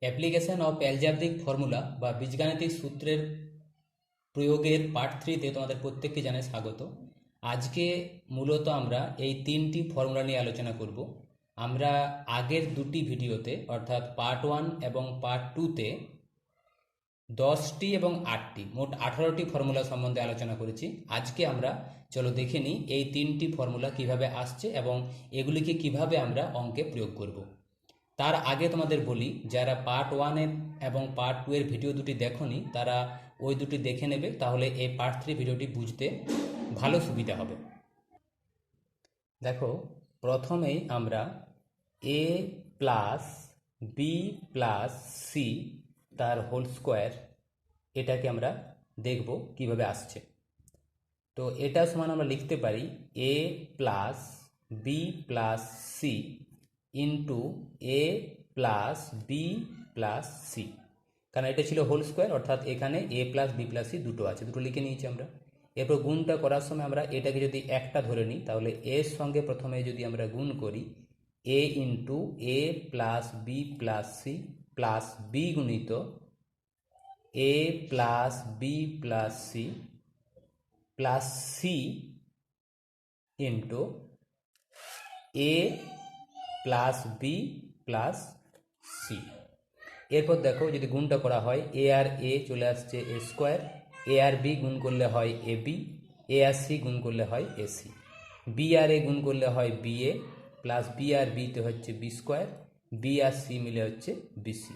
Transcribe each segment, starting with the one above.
Application of algebraic formula বা বীজগাণিতিক সূত্রের প্রয়োগের পার্ট 3-তে তোমাদের প্রত্যেককে জানাই স্বাগত। আজকে মূলত আমরা এই তিনটি ফর্মুলা নিয়ে আলোচনা করব। আমরা আগের দুটি ভিডিওতে অর্থাৎ পার্ট 1 এবং পার্ট 2-তে 10টি এবং 8টি মোট 18টি ফর্মুলা সম্বন্ধে আলোচনা করেছি। আজকে আমরা চলো দেখে নিই এই তিনটি ফর্মুলা কিভাবে আসছে এবং এগুলিকে কিভাবে আমরা অঙ্কে প্রয়োগ করব। তার আগে তোমাদের বলি, যারা পার্ট 1 এবং পার্ট 2 এর ভিডিও দুটি দেখোনি তারা ওই দুটি দেখে নেবে, তাহলে এই পার্ট 3 ভিডিওটি বুঝতে ভালো সুবিধা হবে। দেখো, প্রথমেই আমরা এ প্লাস বি প্লাস সি তার হোল স্কোয়ার এটাকে আমরা দেখব কিভাবে আসছে। তো এটা সমান আমরা লিখতে পারি A plus B plus C into A plus B plus C, কারণ এটা ছিল হোল স্কোয়ার, অর্থাৎ এখানে A plus B plus C দুটো আছে, দুটো লিখে নিয়েছি আমরা। এরপর গুণটা করার সময় আমরা এটাকে যদি একটা ধরে নিই, তাহলে এর সঙ্গে প্রথমে যদি আমরা গুণ করি A into A plus B plus C plus B গুণিত A plus B plus C plus C into A plus B plus C. এরপর দেখো, যদি গুণটা করা হয় এ আর এ চলে আসছে এ স্কোয়ার, এ আর বি গুণ করলে হয় এ বি, এ আর সি গুণ করলে হয় এ সি, বি আর এ গুণ করলে হয় বি এ প্লাস বি আর বিতে হচ্ছে বি স্কোয়ার, বি আর সি মিলে হচ্ছে বিসি,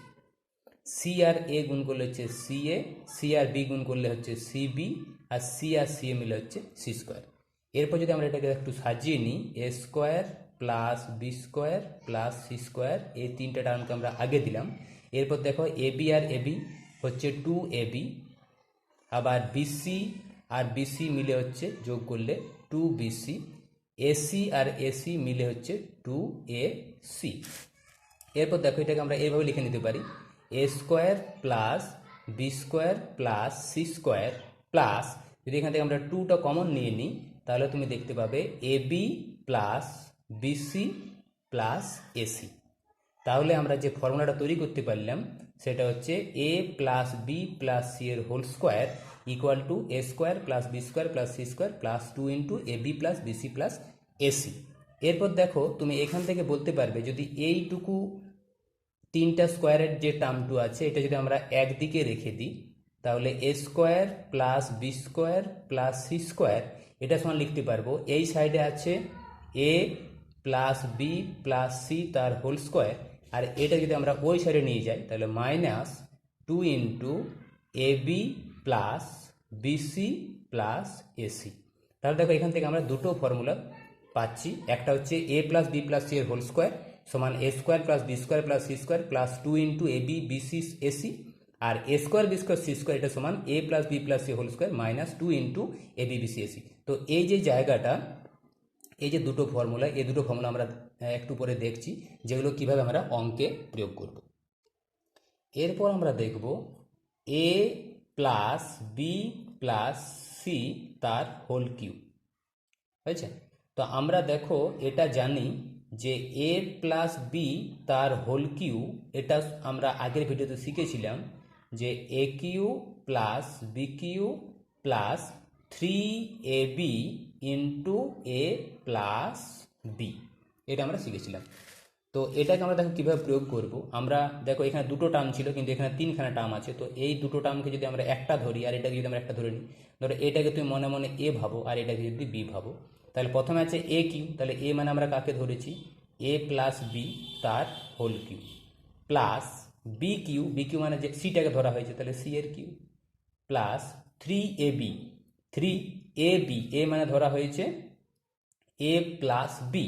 সি আর এ গুণ করলে হচ্ছে সি এ, সি আর বি গুণ করলে হচ্ছে সি বি, আর সি এ মিলে হচ্ছে সি স্কোয়ার। এরপর যদি আমরা এটাকে একটু সাজিয়ে নিই, A square plus B square plus C square, এই তিনটে টার্মকে আমরা আগে দিলাম। এরপর দেখো এ বি আর এ বি হচ্ছে টু এ বি, আবার বিসি আর বিসি মিলে হচ্ছে যোগ করলে টু বিসি, এসি আর এসি মিলে হচ্ছে টু এ সি। এরপর দেখো এটাকে আমরা এইভাবে লিখে নিতে পারি A square plus B square plus C square plus, যদি এখান থেকে আমরা টুটা কমন নিয়ে নিই তাহলে তুমি দেখতে পাবে A B plus BC plus AC. তাহলে আমরা যে ফর্মুলাটা তৈরি করতে পারলাম সেটা হচ্ছে A plus B plus C এর whole square equal to A square plus B square plus C square plus two into A B plus BC plus AC. এরপর দেখো তুমি এখান থেকে বলতে পারবে, যদি এইটুকু তিনটা স্কোয়ারের যে টার্মটু আছে এটা যদি আমরা একদিকে রেখে দিই তাহলে A square plus B square plus C square এটা সমান লিখতে পারবো এই সাইডে আছে A plus B plus C তার হোল স্কোয়ার, আর এটা যদি আমরা ওই সাইডে নিয়ে যাই তাহলে minus two into A B plus BC plus AC. তাহলে দেখো এখান থেকে আমরা দুটো ফর্মুলা পাচ্ছি, একটা হচ্ছে A plus B plus C এর হোল স্কোয়ার সমান A square plus B square plus C square plus two into A B BC AC, আর A square B square C square এটা সমান A plus B plus C whole square minus two into A B BC AC. তো এই যে জায়গাটা, এই যে দুটো ফর্মুলা, এই দুটো ফর্মুলা আমরা একটু পরে দেখছি যেগুলো কিভাবে আমরা অঙ্কে প্রয়োগ করব। এরপর আমরা দেখব A plus B plus C তার হোল কিউব হয়েছে। তো আমরা দেখো এটা জানি যে এ প্লাস বি তার হোল কিউ, এটা আমরা আগের ভিডিওতে শিখেছিলাম যে A Q plus B cube plus three A B into A plus B, এটা আমরা শিখেছিলাম। তো এটাকে আমরা দেখো কীভাবে প্রয়োগ করব। আমরা দেখো এখানে দুটো টার্ম ছিল কিন্তু এখানে তিনখানা টার্ম আছে, তো এই দুটো টার্মকে যদি আমরা একটা ধরি আর এটাকে যদি আমরা একটা ধরে নিই, ধরো এটাকে তুমি মনে মনে এ ভাবো আর এটাকে যদি বি ভাবো, তাহলে প্রথমে আছে এ কিউ, তাহলে এ মানে আমরা কাকে ধরেছি এ প্লাস বি তার whole cube, plus B cube, B cube মানে যে সিটাকে ধরা হয়েছে তাহলে সি এর cube, plus three A B, three A B, A মানে ধরা হয়েছে এ প্লাস বি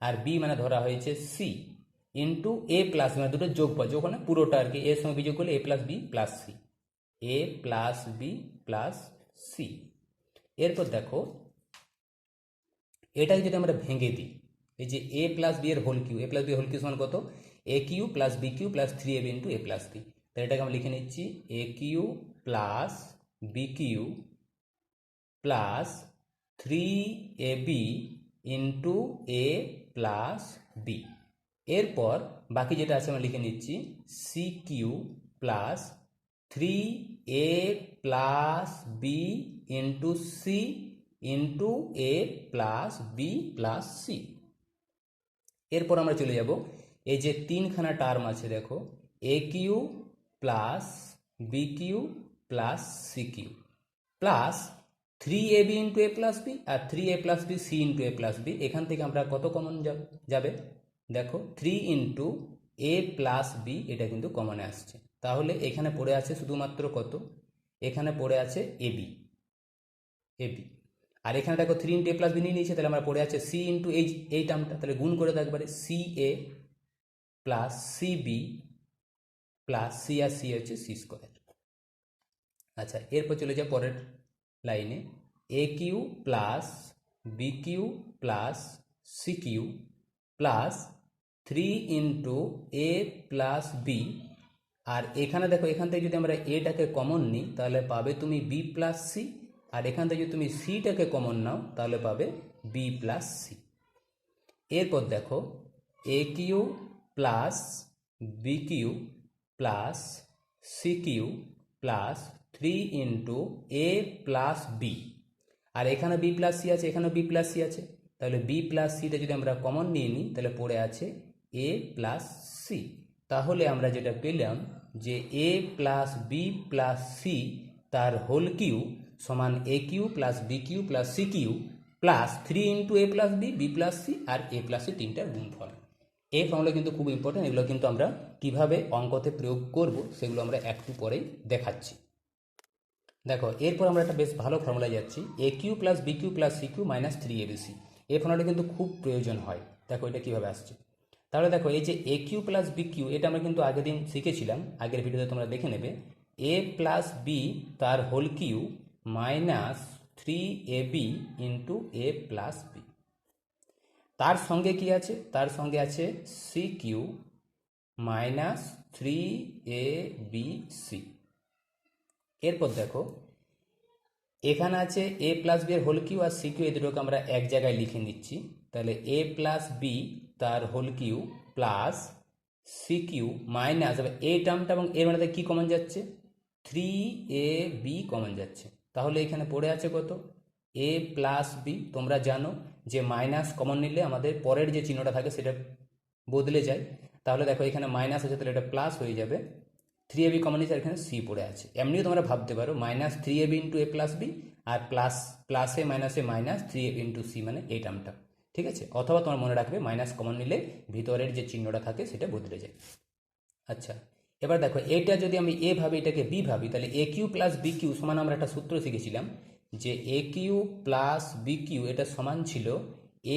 আর বি মানে ধরা হয়েছে সি ইন্টু এ প্লাস মানে দুটো যোগ পাওয়া, যোগ মানে পুরোটা আর কি, এর সঙ্গে বিযোগ করলে A plus B plus C, A plus B plus C. এরপর দেখো এটাকে যদি আমরা ভেঙে দিই, এই যে এ প্লাস বি এর whole cube, A plus B whole cube সমান কত A Q plus B cube plus three A B into A plus B, তাহলে এটাকে আমরা লিখে নিচ্ছি A Q plus B cube plus three A B into A plus B. এরপর বাকি যেটা আছে আমরা লিখে নিচ্ছি C cube plus 3a plus B into C into A plus B plus C. এরপর আমরা চলে যাব এই যে তিনখানা টার্ম আছে দেখো, A Q plus B cube plus C cube plus 3ab into A plus B আর 3a plus B C into A plus B. এখান থেকে আমরা কত কমন যাবে দেখো 3 ইন্টু এ প্লাস বি, এটা কিন্তু কমনে আসছে। তাহলে এখানে পড়ে আছে শুধুমাত্র কত, এখানে পড়ে আছে এবি, আর এখানে দেখো 3 ইন্টু এ প্লাস বি নিয়ে নিয়েছে, তাহলে আমরা পড়ে আছে সি ইন্টু এই টার্মটা, তাহলে গুণ করে থাকবে C A plus C B plus C, আর সি হচ্ছে সি স্কোয়ার। আচ্ছা, এরপর চলে যায় পরের লাইনে, A Q plus B cube plus C cube plus 3 into A plus B, আর এখানে দেখো এখান থেকে যদি আমরা এটাকে কমন নিই তাহলে পাবে তুমি বি প্লাস সি, আর এখান থেকে যদি তুমি সিটাকে কমন নাও তাহলে পাবে বি প্লাস সি। এরপর দেখো A Q plus B cube plus C cube plus 3 into A plus B, আর এখানে বি প্লাস সি আছে, এখানেও বি প্লাস সি আছে, তাহলে বি প্লাস সিটা যদি আমরা কমন নিয়ে নিই তাহলে পড়ে আছে এ প্লাস সি। তাহলে আমরা যেটা পেলাম যে A plus B plus C তার হোল কিউ সমান A Q plus B cube plus C cube plus 3 into A plus B, B plus C আর এ প্লাস সি, তিনটার গুণফল। এই ফর্মুলা কিন্তু খুব ইম্পর্টেন্ট, এগুলো কিন্তু আমরা কিভাবে অঙ্কতে প্রয়োগ করব সেগুলো আমরা একটু পরেই দেখাচ্ছি। দেখো এরপর আমরা একটা বেশ ভালো ফর্মুলা যাচ্ছি, A Q plus B cube plus C cube minus 3abc। এই ফর্মুলাটা কিন্তু খুব প্রয়োজন হয়। দেখো এটা কীভাবে আসছে, তাহলে দেখো এই যে A Q plus B Q, এটা আমরা কিন্তু আগের দিন শিখেছিলাম, আগের ভিডিওতে তোমরা দেখে নেবে। এ প্লাস বি তার whole cube minus 3ab into A plus B, তার সঙ্গে কি আছে, তার সঙ্গে আছে সি কিউ মাইনাস 3abc। এরপর দেখো এখানে আছে এ প্লাস বি এর হোল কিউ আর সি কিউ, এই দুটোকে আমরা এক জায়গায় লিখে নিচ্ছি। তাহলে এ প্লাস বি তার whole cube plus C cube minus এ টার্মটা এবং এর মানে কি কমন যাচ্ছে, 3ab কমন যাচ্ছে। তাহলে এখানে পড়ে আছে কত, এ প্লাস বি। তোমরা জানো যে মাইনাস কমন নিলে আমাদের পরের যে চিহ্নটা থাকে সেটা বদলে যায়। তাহলে দেখো এখানে মাইনাস আছে, তাহলে এটা প্লাস হয়ে যাবে, 3ab কমন নিচ্ছে, আর এখানে সি পড়ে আছে। এমনিও তোমরা ভাবতে পারো minus 3ab into A plus B, আর প্লাসে মাইনাসে মাইনাস 3ab ইন্টু সি, মানে এই টার্মটা, ঠিক আছে। অথবা তোমার মনে রাখবে মাইনাস কমন নিলে ভিতরের যে চিহ্নটা থাকে সেটা বদলে যায়। আচ্ছা, এবার দেখো এটা যদি আমি এ ভাবি, এটাকে বি ভাবি, তাহলে A Q plus B Q সমান আমরা একটা সূত্র শিখেছিলাম যে A Q plus B Q এটা সমান ছিল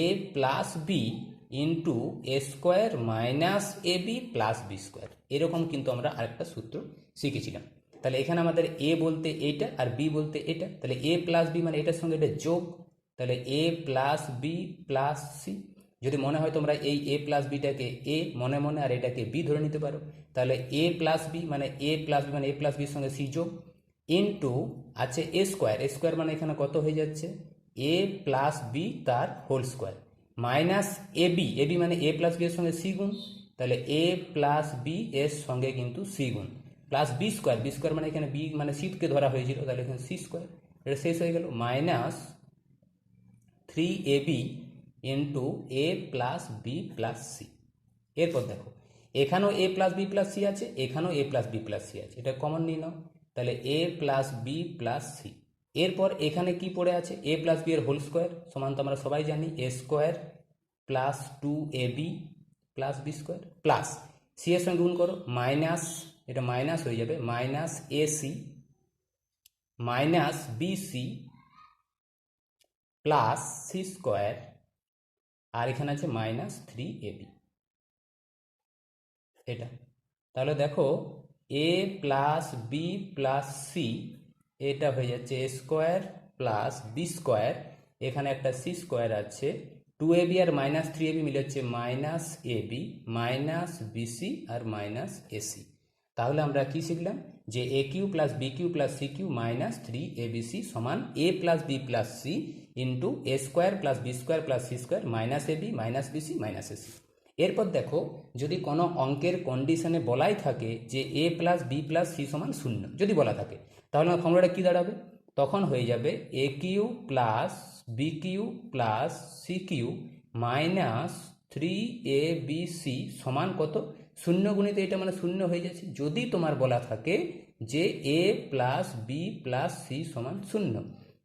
এ plus B into A square minus A B plus B square. এরকম কিন্তু আমরা আরেকটা সূত্র শিখেছিলাম। তাহলে এখানে আমাদের এ বলতে এইটা আর বি বলতে এটা, তাহলে এ প্লাস বি মানে এটার সঙ্গে এটা যোগ, তাহলে A plus B plus C. যদি মনে হয় তোমরা এই এ প্লাস বিটাকে এ মনে মনে আর এটাকে বি ধরে নিতে পারো, তাহলে এ প্লাস বি মানে এ প্লাস বি মানে এ প্লাস বির সঙ্গে সি যোগ, ইন্টু আছে এ স্কোয়ার, এ স্কোয়ার মানে এখানে কত হয়ে যাচ্ছে এ প্লাস বি তার whole square, minus A B, A B মানে এ প্লাস বি এর সঙ্গে সি গুণ, তাহলে এ প্লাস বি এর সঙ্গে কিন্তু সি গুণ, plus B square, B square মানে এখানে বি মানে সিকে ধরা হয়েছিল, তাহলে এখানে সি স্কোয়ার, এটা শেষ হয়ে গেল, minus 3ab into A plus B plus C. এরপর দেখো এখানেও A plus B plus C আছে, এখানেও A plus B plus C আছে, এটা কমন নিয়ে নাও, তাহলে A plus B plus C. এরপর এখানে কি পড়ে আছে, এ প্লাস বি এর হোল স্কোয়ার সমান তো আমরা সবাই জানি A square plus 2ab plus B square, plus C এর সঙ্গে গুণ করো, মাইনাস এটা মাইনাস হয়ে যাবে, minus A C minus B C plus C square, আর এখানে আছে মাইনাস 3ab এটা। তাহলে দেখো A plus B plus C এটা হয়ে যাচ্ছে A square plus B square, এখানে একটা সি স্কোয়ার আছে, 2ab আর মাইনাস 3ab মিলে হচ্ছে মাইনাস এবি মাইনাস বিসি আর মাইনাস এসি। তাহলে আমরা কি শিখলাম যে A Q plus B cube plus C cube minus 3abc সমান A plus B plus C into A square plus B square plus C square minus AB minus BC minus AC. এরপর দেখো, যদি কোনো অঙ্কের কন্ডিশনে বলাই থাকে যে A plus B plus C সমান শূন্য, যদি বলা থাকে, তাহলে আমার ফর্মুলাটা কী দাঁড়াবে? তখন হয়ে যাবে A Q plus B cube plus C cube minus 3abc সমান কত? শূন্য গুণিত এটা মানে শূন্য হয়ে যাচ্ছে। যদি তোমার বলা থাকে যে A plus B plus C সমান শূন্য,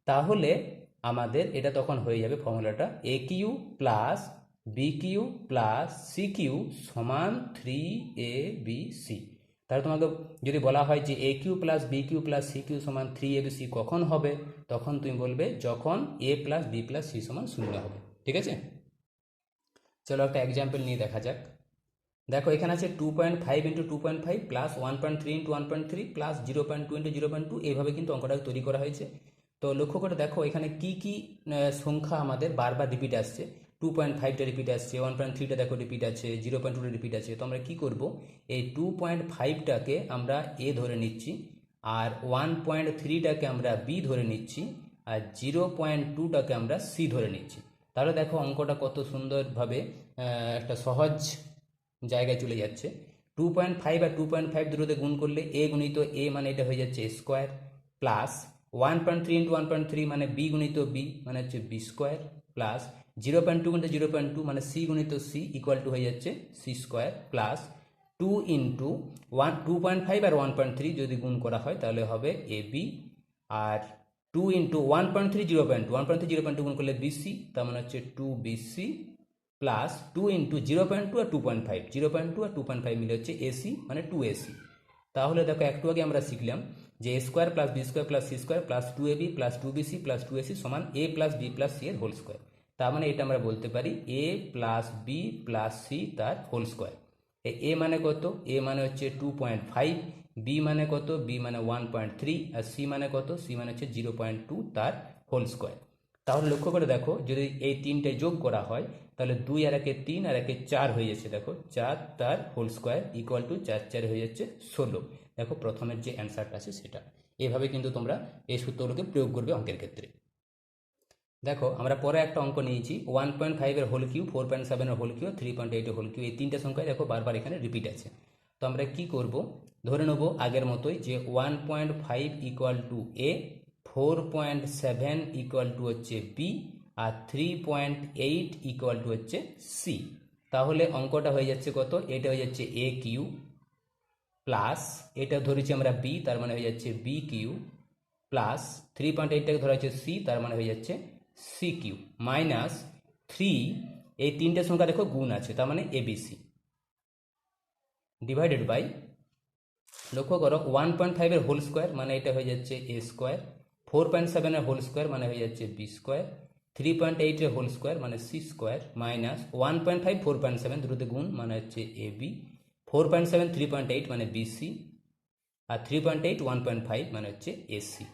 তাহলে আমাদের এটা তখন হয়ে যাবে ফর্মুলাটা A Q plus B cube plus C cube সমান 3abc। তাহলে তোমাকে যদি বলা হয় যে A Q plus B cube plus C cube সমান 3abc কখন হবে, তখন তুমি বলবে যখন A plus B plus C সমান শূন্য হবে। ঠিক আছে, চলো একটা এক্সাম্পল নিয়ে দেখা যাক। দেখো এখানে আছে 2.5 into 2.5 plus 1.3 into 1.3 plus 0.2 into 0.2, এইভাবে কিন্তু অঙ্কটা তৈরি করা হয়েছে। তো লক্ষ্য করে দেখো এখানে কি কি সংখ্যা আমাদের বারবার রিপিট আসছে। 2.5টা রিপিট আসছে, 1.3টা দেখো রিপিট আছে, 0.2টা রিপিট আছে। তো আমরা কী করবো, এই 2.5টাকে আমরা এ ধরে নিচ্ছি, আর 1.3টাকে আমরা বি ধরে নিচ্ছি, আর 0.2টাকে আমরা সি ধরে নিচ্ছি। তাহলে দেখো অঙ্কটা কত সুন্দরভাবে একটা সহজ জায়গায় চলে যাচ্ছে। 2.5 আর 2.5 দুটোতে গুণ করলে এ গুণিত এ মানে এটা হয়ে যাচ্ছে স্কোয়ার, প্লাস 1.3 ইন্টু 1.3 মানে বি গুণিত বি মানে হচ্ছে বি স্কোয়ার, প্লাস 0.2 গুণিত 0.2 মানে সি গুণিত সি ইকুয়াল টু হয়ে যাচ্ছে সি স্কোয়ার, প্লাস 2 ইন্টু 2.5 আর 1.3 যদি গুণ করা হয় তাহলে হবে এ বি, আর 2 ইন্টু 1.3 0.2 1.3 0.2 গুণ করলে বিসি, তার মানে হচ্ছে 2bc, প্লাস 2 ইন্টু 0.2 আর 2.5 0.2 আর 2.5 মিলে হচ্ছে এসি মানে 2ac। তাহলে দেখো একটু আগে আমরা শিখলাম যে A square plus B square plus C square plus 2ab plus 2bc plus 2ac সমান A plus B plus C এর হোল স্কোয়ার। তার মানে এটা আমরা বলতে পারি A plus B plus C তার হোল স্কোয়ার। এ মানে কত? এ মানে হচ্ছে 2.5, বি মানে কত? বি মানে 1.3, আর সি মানে কত? সি মানে হচ্ছে 0.2 তার হোল স্কোয়ার। তাহলে লক্ষ্য করে দেখো যদি এই তিনটে যোগ করা হয় তাহলে 2 আর 1 3 আর 1 4 হয়ে যাচ্ছে। দেখো 4 তার হোল স্কোয়ার ইকুয়াল টু 4 4 হয়ে যাচ্ছে 16। দেখো প্রথমের যে অ্যান্সারটা আছে সেটা। এভাবে কিন্তু তোমরা এই সূত্রগুলোকে প্রয়োগ করবে অঙ্কের ক্ষেত্রে। দেখো আমরা পরে একটা অঙ্ক নিয়েছি 1.5 এর হোল কিউ, 4.7 এর হোল কিউ, 3.8 এর হোল কিউ, এই তিনটে সংখ্যায় দেখো বারবার এখানে রিপিট আছে। তো আমরা কি করব, ধরে নেব আগের মতোই যে 1.5 equal to A, 4.7 equal to হচ্ছে বি, আর 3.8 ইকুয়াল টু হচ্ছে সি। তাহলে অঙ্কটা হয়ে যাচ্ছে কত? এটা হয়ে যাচ্ছে এ কিউ, প্লাস এটা ধরেছি আমরা বি, তার মানে হয়ে যাচ্ছে বি কিউ, প্লাস 3.8টাকে ধরা হচ্ছে সি, তার মানে হয়ে যাচ্ছে সি কিউ, মাইনাস 3, এই তিনটে সংখ্যা দেখো গুণ আছে তার মানে এবিসি, ডিভাইডেড বাই, লক্ষ্য করো 1.5 এর হোল স্কোয়ার মানে এটা হয়ে যাচ্ছে এ স্কোয়ার, 4.7 এর হোল স্কোয়ার মানে হয়ে যাচ্ছে বি স্কোয়ার, 3.8 এর হোল স্কোয়ার মানে সি স্কোয়ার, মাইনাস 1.5 4.7 দুটোতে গুণ মানে হচ্ছে এ বি, 4.7 3.8 মানে বিসি, আর 3.8 1.5 মানে হচ্ছে এসি।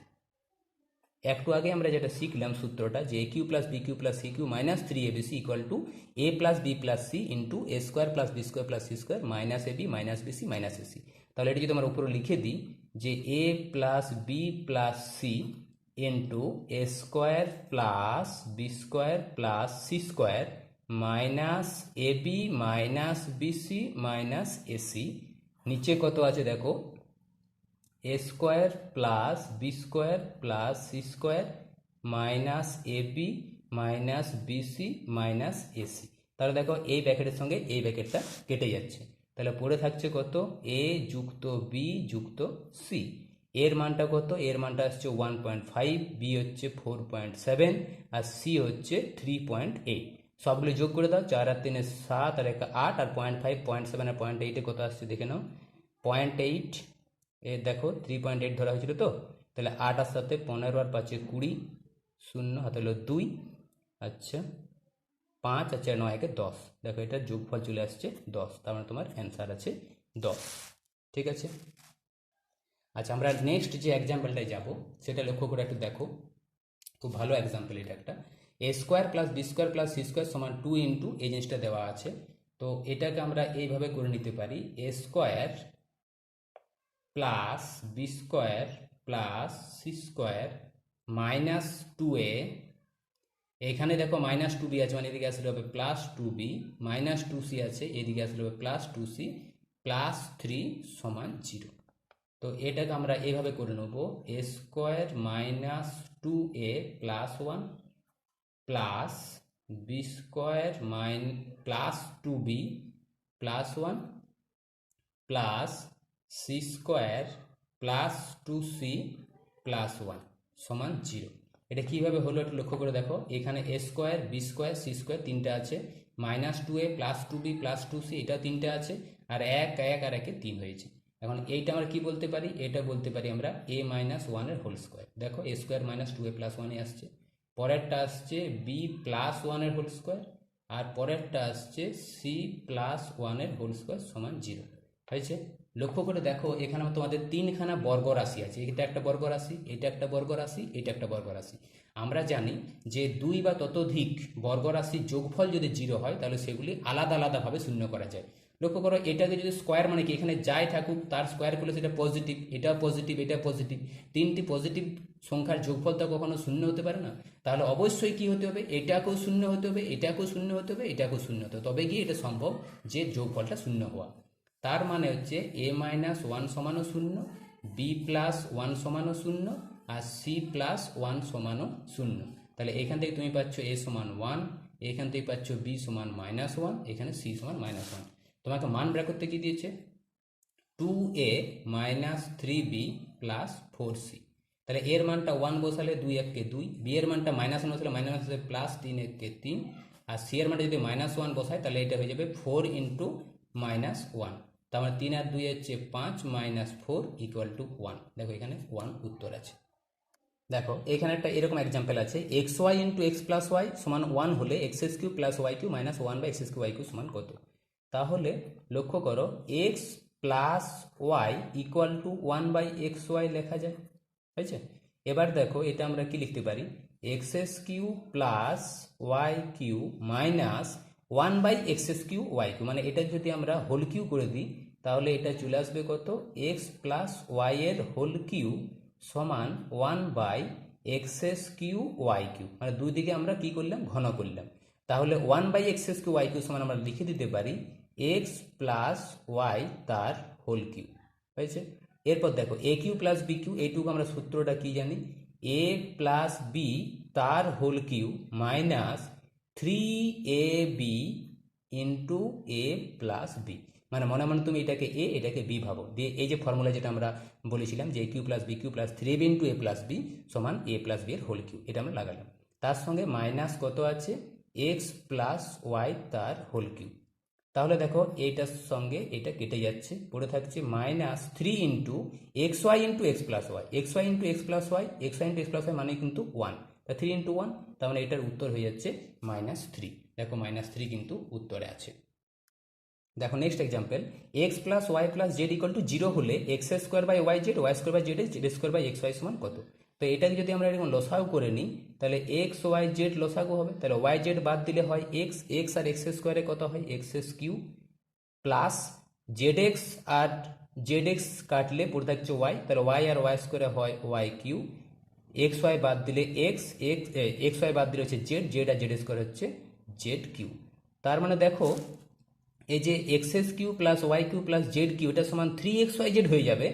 একটু আগে আমরা যেটা শিখলাম সূত্রটা যে A Q plus B cube plus C cube minus 3abc equal to A plus B plus C into A square plus B square plus C square minus AB minus BC minus AC. তাহলে এটা যদি আমরা উপরে লিখে দিই যে A plus B plus C into A square plus B square plus C square minus AB minus BC minus AC, নিচে কত আছে দেখো A square plus B square plus C square minus AB minus BC minus AC. তাহলে দেখো এই ব্র্যাকেটের সঙ্গে এই ব্র্যাকেটটা কেটে যাচ্ছে, তাহলে পড়ে থাকছে কত? এ যুক্ত বি যুক্ত সি। এর মানটা কত? এর মানটা আসছে 1.5, বি হচ্ছে 4.7, আর সি হচ্ছে 3.8। সবগুলো যোগ করে দাও, 4 আর 3 7 আর 1 8, আর 0.5 0.7 আর 0.8 কত আসছে দেখে নাও, 0.8, এ দেখো 3.8 ধরা হয়েছিল তো, তাহলে 8 আর সাথে 15 আর 5 20, 0 হাতে হলো 2, আচ্ছা 5 আর 4 9 একে 10। দেখো এটার যোগফল চলে আসছে 10, তার মানে তোমার অ্যান্সার আছে 10। ঠিক আছে, আচ্ছা আমরা নেক্সট যে এক্সাম্পলটায় যাব সেটা লক্ষ্য করে একটু দেখো, খুব ভালো এক্সাম্পল এটা একটা। A square plus B square plus C square সমান 2 ইন্টু এই জিনিসটা দেওয়া আছে। তো এটাকে আমরা এইভাবে করে নিতে পারি A square plus B square plus C square minus 2a এখানে দেখো মাইনাস টু বি আছে, মানে এদিকে আসলে হবে plus two B, minus two C আছে, এদিকে আসলে হবে plus two C, plus three সমান জিরো। তো এটাকে আমরা এভাবে করে নেব, A square minus two A plus one plus B square plus two B plus one plus C square plus two C plus one সমান জিরো। এটা কীভাবে হলো একটু লক্ষ্য করে দেখো, এখানে A square B square C square তিনটা আছে, minus two A plus two B plus two C এটা তিনটা আছে, আর এক এক আর একে তিন হয়েছে। এখন এইটা আমরা কি বলতে পারি, এটা বলতে পারি আমরা এ মাইনাস ওয়ানের হোল স্কোয়ার। দেখো A square minus two A plus ওয়ানে আসছে, পরেরটা আসছে বি প্লাস ওয়ানের হোল স্কোয়ার, আর পরেরটা আসছে সি প্লাস ওয়ানের হোল স্কোয়ার সমান জিরো হয়েছে। লক্ষ্য করে দেখো এখানে তোমাদের তিনখানা বর্গ রাশি আছে, এটা একটা বর্গ রাশি, এটা একটা বর্গ রাশি, এটা একটা বর্গ রাশি। আমরা জানি যে দুই বা ততোধিক বর্গ রাশির যোগফল যদি জিরো হয় তাহলে সেগুলি আলাদা আলাদাভাবে শূন্য করা যায়। লক্ষ্য করো এটাকে যদি স্কোয়ার মানে কি, এখানে যাই থাকুক তার স্কোয়ার করলে সেটা পজিটিভ, এটা পজিটিভ, এটা পজিটিভ, তিনটি পজিটিভ সংখ্যার যোগফল তো কখনো শূন্য হতে পারে না। তাহলে অবশ্যই কি হতে হবে, এটাকেও শূন্য হতে হবে, এটাকেও শূন্য হতে হবে, এটাকেও শূন্য হতে হবে, তবে গিয়ে এটা সম্ভব যে যোগফলটা শূন্য হওয়া। তার মানে হচ্ছে এ মাইনাস ওয়ান সমানও শূন্য, বি প্লাস ওয়ান সমানও শূন্য, আর সি প্লাস ওয়ান সমানও শূন্য। তাহলে এখান থেকে তুমি পাচ্ছ এ সমান ওয়ান, এখান থেকে পাচ্ছ বি সমান মাইনাস ওয়ান, এখানে সি সমান মাইনাস ওয়ান। তোমাকে মান বের করতে কি দিয়েছে, two A minus three B plus four C. তাহলে এর মানটা ওয়ান বসালে দুই এককে দুই, বি এর মানটা মাইনাস ওয়ান বসালে মাইনাস বসালে প্লাস তিন এককে তিন, আর সি এর মানটা যদি মাইনাস ওয়ান বসায় তাহলে এটা হয়ে যাবে ফোর ইন্টু মাইনাস ওয়ান। তার মানে তিন আর দুই হচ্ছে পাঁচ, minus four equal to one. দেখো এখানে ওয়ান উত্তর আছে। দেখো এখানে একটা এরকম এক্সাম্পল আছে, X Y into X plus Y সমান ওয়ান হলে X S cube plus Y cube minus one by X S cube Y cube সমান কত। তাহলে লক্ষ্য করো X plus Y equal to one by X Y লেখা যায়, হয়েছে। এবার দেখো এটা আমরা কি লিখতে পারি, X S cube plus Y cube minus one by X S cube Y cube, মানে এটা যদি আমরা হোল কিউ করে দিই তাহলে এটা চলে আসবে কত, এক্স প্লাস ওয়াই এর হোল কিউ সমান one by X S cube Y cube, মানে দুই দিকে আমরা কি করলাম, ঘন করলাম। তাহলে one by X S cube Y cube সমান আমরা লিখে দিতে পারি এক্স প্লাস ওয়াই তার হোল কিউ, হয়েছে। এরপর দেখো A Q plus B cube, এইটুকু আমরা সূত্রটা কি জানি, এ প্লাস বি তার whole cube minus three A B into A plus B. মানে মনে মনে তুমি এটাকে এ এটাকে বি ভাবো, দিয়ে এই যে ফর্মুলা যেটা আমরা বলেছিলাম যে A Q plus B cube plus three B into A plus B সমান এ প্লাস বি এর হোল কিউ, এটা আমরা লাগালাম। তার সঙ্গে মাইনাস কত আছে, এক্স প্লাস ওয়াই তার হোল কিউ। তাহলে দেখো এইটার সঙ্গে এটা কেটে যাচ্ছে, পড়ে থাকছে minus three into X Y into X plus Y, X Y into X plus Y, X Y into X plus Y মানে কিন্তু ওয়ান, তা থ্রি ইন্টু ওয়ান, তার মানে এটার উত্তর হয়ে যাচ্ছে মাইনাস থ্রি। দেখো মাইনাস থ্রি কিন্তু উত্তরে আছে। দেখো next example, X plus Y plus Z equal to zero হলে X square by Y Z, Y square by Z Z square by X Y সমান কত। তো এটাকে যদি আমরা এরকম লসাগু করে নিই তাহলে এক্স ওয়াই জেড লসাগু হবে, তাহলে ওয়াই জেড বাদ দিলে হয় এক্স, এক্স আর এক্স স্কোয়ারে কত হয় X S cube, plus Z X আর জেড এক্স কাটলে পড়ে থাকছে ওয়াই, তাহলে ওয়াই আর ওয়াই স্কোয়ারে হয় ওয়াই কিউ, এক্স ওয়াই বাদ দিলে এক্স, এক্স ওয়াই বাদ দিলে হচ্ছে জেড, জেড আর জেড স্কোয়ার হচ্ছে জেড কিউ। তার মানে দেখো এই যে X S cube plus Y cube plus Z cube এটা সমান থ্রি এক্স ওয়াই জেড হয়ে যাবে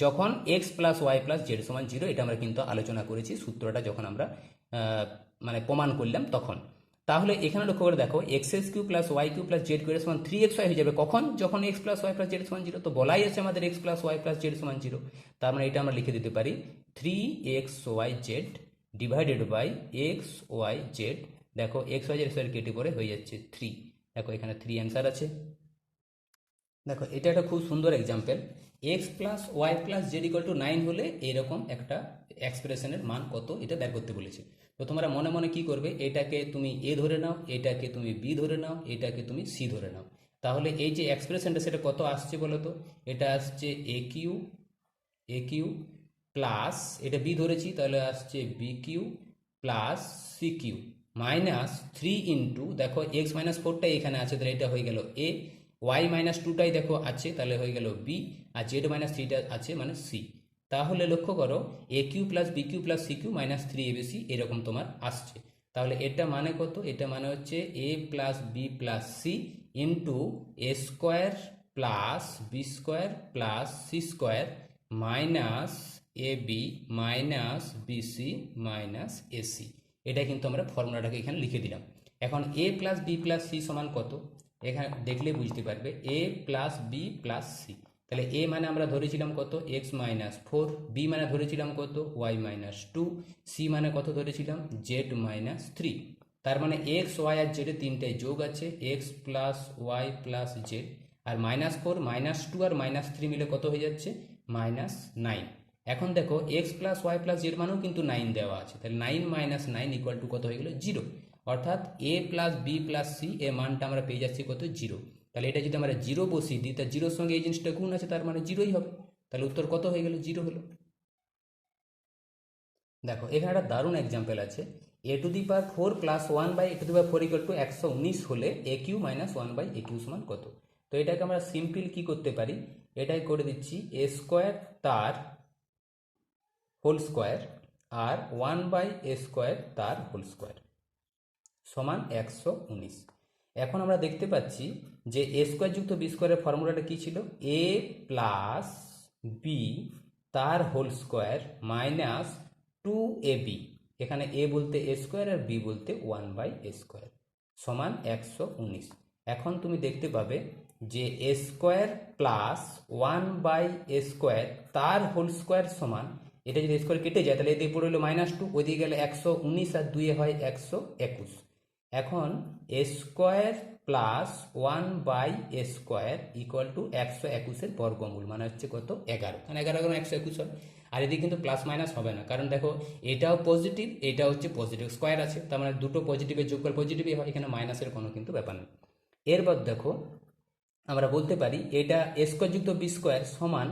যখন X plus Y plus Z সমান জিরো। এটা আমরা কিন্তু আলোচনা করেছি সূত্রটা যখন আমরা মানে প্রমাণ করলাম তখন। তাহলে এখানে লক্ষ্য করে দেখো X S cube plus Y cube plus Z cube এর সমান থ্রি এক্স ওয়াই হয়ে যাবে কখন, যখন X plus Y plus Z সমান জিরো। তো বলাই আছে আমাদের X plus Y plus Z সমান জিরো, তার মানে এটা আমরা লিখে দিতে পারি three X Y Z divided by X Y Z. দেখো এক্স ওয়াই জেড স্কোয়ার কেটে পরে হয়ে যাচ্ছে থ্রি, দেখো এখানে থ্রি অ্যান্সার আছে। দেখো এটা একটা খুব সুন্দর example, X plus Y plus Z equal to nine হলে এরকম একটা এক্সপ্রেশনের মান কত এটা বের করতে বলেছে। তো তোমরা মনে মনে কি করবে, এটাকে তুমি এ ধরে নাও, এটাকে তুমি বি ধরে নাও, এটাকে তুমি সি ধরে নাও। তাহলে এই যে এক্সপ্রেশনটা সেটা কত আসছে বলো তো, এটা আসছে এ কিউ প্লাস, এটা বি ধরেছি তাহলে আসছে B cube plus C cube minus three into, দেখো এক্স মাইনাস ফোরটাই এখানে আছে তাহলে এটা হয়ে গেল এ, ওয়াই মাইনাস টুটাই দেখো আছে তাহলে হয়ে গেল বি, আর জেড মাইনাস থ্রিটা আছে মানে সি। তাহলে লক্ষ্য করো এ Q plus B cube plus C cube minus three A B C এরকম তোমার আসছে। তাহলে এটা মানে কত? এটা মানে হচ্ছে A plus B plus C into A square plus B square plus C square minus A B minus BC minus AC. এটা কিন্তু আমরা ফর্মুলাটাকে এখানে লিখে দিলাম। এখন A plus B plus C সমান কত? এখানে দেখলে বুঝতে পারবে A plus B plus C. তাহলে এ মানে আমরা ধরেছিলাম কত? এক্স মাইনাস 4, বি মানে ধরেছিলাম কত? ওয়াই মাইনাস 2, সি মানে কত ধরেছিলাম? Z minus 3। তার মানে এক্স ওয়াই আর জেডে তিনটায় যোগ আছে, X plus Y plus Z, আর -4 -2 আর -3 মিলে কত হয়ে যাচ্ছে? -9। এখন দেখো X plus Y plus Z মানেও কিন্তু 9 দেওয়া আছে, তাহলে 9 - 9 ইকুয়াল টু কত হয়ে গেল? 0। অর্থাৎ এ প্লাস বি প্লাস সি এর মানটা আমরা পেয়ে যাচ্ছি কত? 0। তাহলে এটা যদি আমরা 0 বসিয়ে দিই, তা 0-র সঙ্গে এই জিনিসটা গুণ আছে, তার মানে 0ই হবে। তাহলে উত্তর কত হয়ে গেল? 0 হলো। দেখো এখানে একটা দারুণ এক্সাম্পল আছে। A to the power 4 plus 1 by A to the power 4 equal to 119 হলে A Q minus 1 by A cube সমান কত? তো এটাকে আমরা সিম্পল কি করতে পারি? এটাই করে দিচ্ছি এ স্কোয়ার তার হোল স্কোয়ার আর 1 বাই এ স্কোয়ার তার হোল স্কোয়ার সমান 119। এখন আমরা দেখতে পাচ্ছি যে এ স্কোয়ার যুক্ত বি স্কোয়ারের ফর্মুলাটা কী ছিল? এ প্লাস বি তার হোল স্কোয়ার মাইনাস 2ab, এখানে এ বলতে এ স্কোয়ার আর বি বলতে 1 বাই এ স্কোয়ার সমান 119। এখন তুমি দেখতে পাবে যে A square plus 1 by A square তার হোল স্কোয়ার সমান, এটা যদি স্কোয়ার কেটে যায় তাহলে এদিকে পড়ে হলো -2, ওইদিকে গেলে 119 আর 2 হয় 121। এখন A square plus 1 by A square equal to 121-এর বর্গমূল মানে হচ্ছে কত? 11। কারণ 11 121 হয়। আর এদিকে কিন্তু প্লাস মাইনাস হবে না, কারণ দেখো এটাও পজিটিভ, এটা হচ্ছে পজিটিভ, স্কোয়ার আছে, তার মানে দুটো পজিটিভের যোগফল পজিটিভই হয়, এখানে মাইনাসের কোনো কিন্তু ব্যাপার নেই। এরপর দেখো আমরা বলতে পারি এটা এ স্কোয়ার যুক্ত বি স্কোয়ার সমান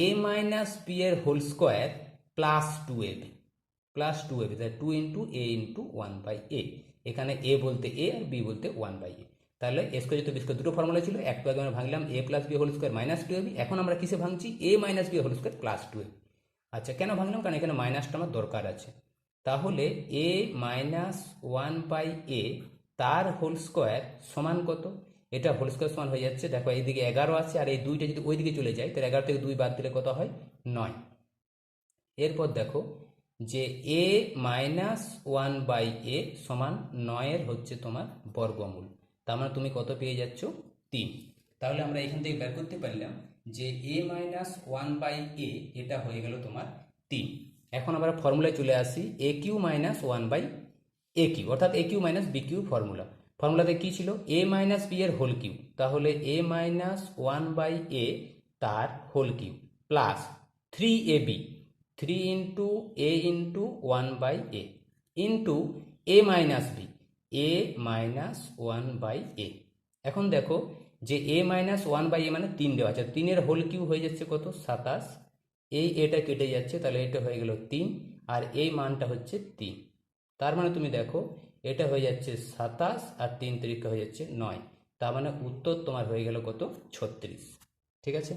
এ মাইনাস বি এর হোল স্কোয়ার প্লাস 2ab, তাই 2 ইন্টু এ ইন্টু 1 বাই এ। এখানে এ বলতে এ আর বি বলতে 1 বাই এ। তাহলে এ স্কোয়ার যুক্ত বি স্কোয়ার দুটো ফর্মুলা ছিল, একটু আগে আমরা ভাঙলাম A plus B whole square minus 2ab, এখন আমরা কিসে ভাঙছি? A minus B whole square plus 2ab। আচ্ছা কেন ভাঙলাম? কারণ এখানে মাইনাসটা আমার দরকার আছে। তাহলে এ মাইনাস 1 বাই এ তার হোল স্কোয়ার সমান কত? এটা হোল স্কোয়ার সমান হয়ে যাচ্ছে, দেখো এইদিকে 11 আছে আর এই 2টা যদি ওইদিকে চলে যায় তাহলে 11 থেকে 2 বাদ দিলে কত হয়? 9। এরপর দেখো যে এ মাইনাস 1 বাই এ সমান 9-এর হচ্ছে তোমার বর্গমূল, তার মানে তুমি কত পেয়ে যাচ্ছ? 3। তাহলে আমরা এখান থেকে বের করতে পারলাম যে এ মাইনাস 1 বাই এ এটা হয়ে গেল তোমার 3। এখন আমরা ফর্মুলায় চলে আসি A Q minus 1 by A cube, অর্থাৎ A Q minus B cube ফর্মুলাতে কী ছিল? এ মাইনাস বি এর হোল কিউ, তাহলে এ মাইনাস 1 বাই এ তার whole cube plus 3ab, 3 into A into 1 by A into A minus B, A minus 1 by A. এখন দেখো যে এ minus 1 by এ মানে 3 দেওয়া আছে, 3-এর হোল কিউ হয়ে যাচ্ছে কত? 27। এই এটা কেটে যাচ্ছে, তাহলে এটা হয়ে গেল 3 আর এই মানটা হচ্ছে 3। তার মানে তুমি দেখো এটা হয়ে যাচ্ছে 27 আর 3 তারিখ হয়ে যাচ্ছে 9, তার মানে উত্তর তোমার হয়ে গেল কত? 36। ঠিক আছে,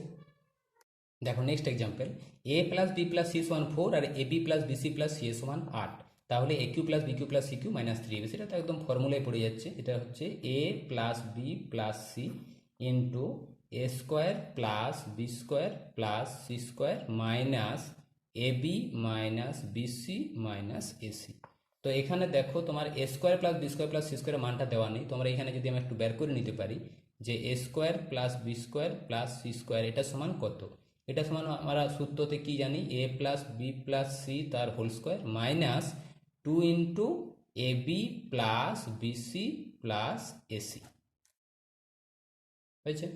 দেখো next example A plus B plus C সমান 4 আর A B plus BC plus C A সমান 8। তাহলে A Q plus B cube plus C cube minus 3ab, সেটা তো একদম ফর্মুলায় পড়ে যাচ্ছে। এটা হচ্ছে A plus B plus C into A square plus B square plus C square minus A B minus BC minus AC. তো এখানে দেখো তোমার A square plus B square plus C স্কোয়ারের মানটা দেওয়া নেই, তোমরা এখানে যদি আমি একটু বের করে নিতে পারি যে A square plus B square plus C square এটা সমান কত? এটা সমান আমরা সূত্রতে কি জানি? A plus B plus C তার whole square minus 2 into A B plus BC plus AC হয়েছে।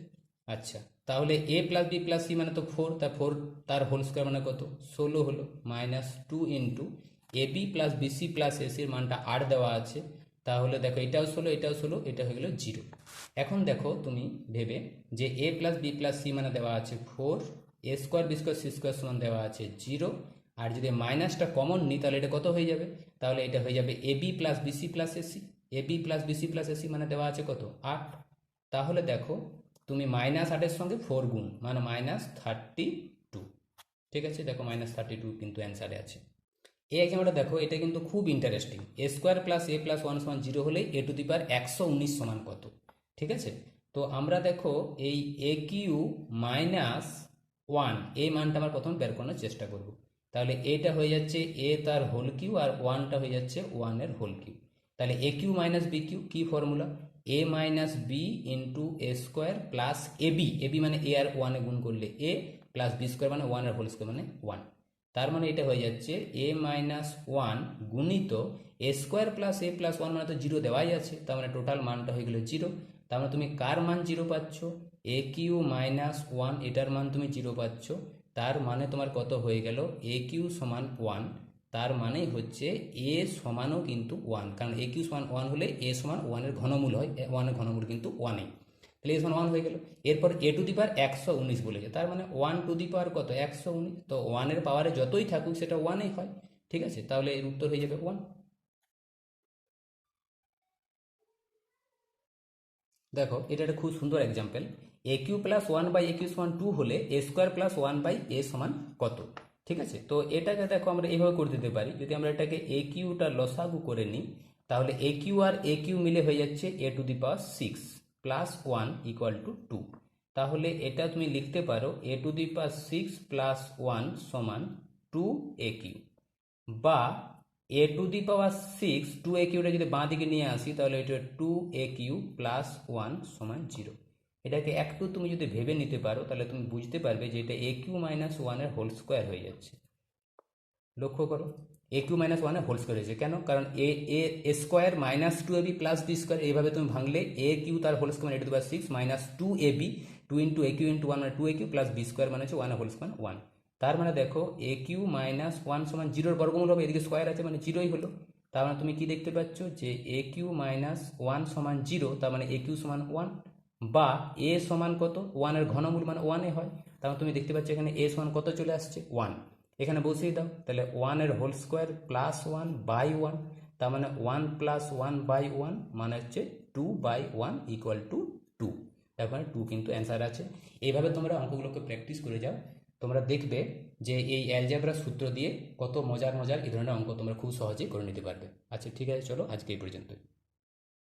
আচ্ছা তাহলে A plus B plus C মানে তো 4, তা 4 তার হোল স্কোয়ার মানে কত? 16 হলো, minus 2 into A B plus BC plus এসির মানটা 8 দেওয়া আছে, তাহলে দেখো এটাও 16 এটাও 16, এটা হয়ে গেল 0। এখন দেখো তুমি ভেবে যে A plus B plus C মানে দেওয়া আছে 4, A square B square C square সমান দেওয়া আছে 0, আর যদি মাইনাসটা কমন নিই তাহলে এটা কত হয়ে যাবে? তাহলে এটা হয়ে যাবে A B plus BC plus AC, A B plus BC plus AC মানে দেওয়া আছে কত? 8। তাহলে দেখো তুমি -8-এর সঙ্গে 4 গুণ মানে -32। ঠিক আছে, দেখো -32 কিন্তু অ্যান্সারে আছে। এই এক্সাম্পলটা দেখো, এটা কিন্তু খুব ইন্টারেস্টিং। এ স্কোয়ার প্লাস এ প্লাস ওয়ান সমান জিরো হলে এ টু দি পাওয়ার 119 সমান কত? ঠিক আছে, তো আমরা দেখো এই এ কিউ মাইনাস ওয়ান এই মানটা আমরা প্রথমে বের করানোর চেষ্টা করব। তাহলে এটা হয়ে যাচ্ছে এ তার হোল কিউ, আর ওয়ানটা হয়ে যাচ্ছে ওয়ানের হোল কিউ। তাহলে A Q minus B Q key formula? A minus B into A square plus A B, A B মানে এ আর ওয়ানে গুণ করলে এ, প্লাস বি স্কোয়ার মানে ওয়ান আর হোল স্কোয়ার মানে ওয়ান। তার মানে এটা হয়ে যাচ্ছে এ মাইনাস ওয়ান গুণিত এ স্কোয়ার প্লাস এ প্লাস ওয়ান, মানে তো জিরো দেওয়াই আছে, তার মানে টোটাল মানটা হয়ে গেলো জিরো। তার মানে তুমি কার মান জিরো পাচ্ছ? এ কিউ মাইনাস ওয়ান, এটার মান তুমি জিরো পাচ্ছ। তার মানে তোমার কত হয়ে গেল? এ কিউ সমান ওয়ান। তার মানেই হচ্ছে এ সমানও কিন্তু ওয়ান, কারণ এ কিউ সমান ওয়ান হলে এ সমান ওয়ানের ঘনমূল হয়, ওয়ানের ঘনমূল কিন্তু ওয়ানেই। তাহলে এ সমান ওয়ান হয়ে গেল। এরপর এ টু দি পাওয়ার 119 বলেছে, তার মানে ওয়ান টু দি পাওয়ার কত? 119। তো ওয়ানের পাওয়ারে যতই থাকুক সেটা ওয়ানেই হয়। ঠিক আছে, তাহলে এর উত্তর হয়ে যাবে ওয়ান। দেখো এটা একটা খুব সুন্দর example. A Q plus one by A cube সমান টু হলে A square plus one by A সমান কত? ঠিক আছে, তো এটাকে দেখো আমরা এইভাবে করে দিতে পারি। যদি আমরা এটাকে এ কিউটা লসাগু করে নিই, তাহলে A Q R A Q মিলে হয়ে যাচ্ছে A to the power six plus one equal to two. তাহলে এটা তুমি লিখতে পারো A to the power six plus one সমান টু এ কিউ, বা A to the power six, two A কিউটা যদি বাঁ দিকে নিয়ে আসি তাহলে এটা টু এ কিউ প্লাস ওয়ান সমান জিরো। এটাকে একটু তুমি যদি ভেবে নিতে পারো তাহলে তুমি বুঝতে পারবে যে এটা এ কিউ মাইনাস ওয়ানের হোল স্কোয়ার হয়ে যাচ্ছে। লক্ষ্য করো, এ কিউ মাইনাস ওয়ানের হোল স্কোয়ার হয়েছে কেন? কারণ a a square minus two A B plus B square, এইভাবে তুমি ভাঙলে এ কিউ তার whole square a to the power six minus two A b, two into a q into one মানে two এ Q plus B square মানে হচ্ছে one whole square one. তার মানে দেখো এ কিউ মাইনাস ওয়ান সমান জিরোর বর্গমূল হবে, এদিকে স্কোয়ার আছে মানে জিরোই হলো। তার মানে তুমি কি দেখতে পাচ্ছ যে এ কিউ মাইনাস ওয়ান সমান জিরো, তার মানে এ কিউ সমান ওয়ান, বা এ সমান কত? ওয়ানের ঘনমূল মানে ওয়ানে হয়। তার মানে তুমি দেখতে পাচ্ছ এখানে এ সমান কত চলে আসছে? ওয়ান। এখানে বসিয়ে দাও, তাহলে ওয়ানের whole square plus one by one, তার মানে one plus one by one মানে হচ্ছে two by one equal to two. এখন টু কিন্তু অ্যান্সার আছে। এইভাবে তোমরা অঙ্কগুলোকে প্র্যাকটিস করে যাও, তোমরা দেখবে যে এই অ্যালজেব্রার সূত্র দিয়ে কত মজার মজার এই ধরনের অঙ্ক তোমরা খুব সহজেই করে নিতে পারবে। আচ্ছা ঠিক আছে, চলো আজকে এই পর্যন্ত।